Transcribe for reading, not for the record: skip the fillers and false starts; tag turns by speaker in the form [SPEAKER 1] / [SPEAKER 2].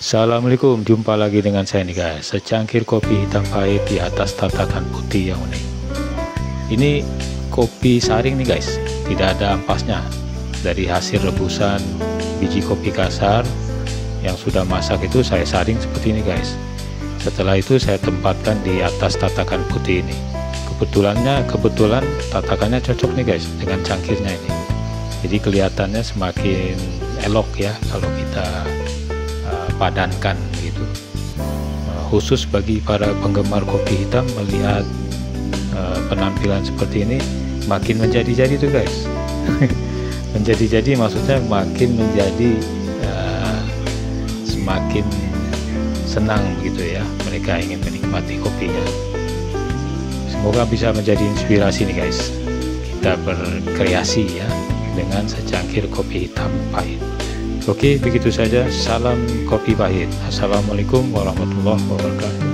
[SPEAKER 1] Assalamualaikum, jumpa lagi dengan saya nih guys. Secangkir kopi hitam pahit di atas tatakan putih yang unik. Ini kopi saring nih guys, tidak ada ampasnya. Dari hasil rebusan biji kopi kasar yang sudah masak itu saya saring seperti ini guys. Setelah itu saya tempatkan di atas tatakan putih ini. Kebetulan tatakannya cocok nih guys dengan cangkirnya ini. Jadi kelihatannya semakin elok ya kalau kita padankan gitu. Khusus bagi para penggemar kopi hitam melihat penampilan seperti ini makin menjadi-jadi tuh guys. Menjadi-jadi maksudnya makin menjadi semakin senang gitu ya, mereka ingin menikmati kopinya. Semoga bisa menjadi inspirasi nih guys, kita berkreasi ya dengan secangkir kopi hitam pahit. Oke, begitu saja. Salam kopi pahit. Assalamualaikum warahmatullahi wabarakatuh.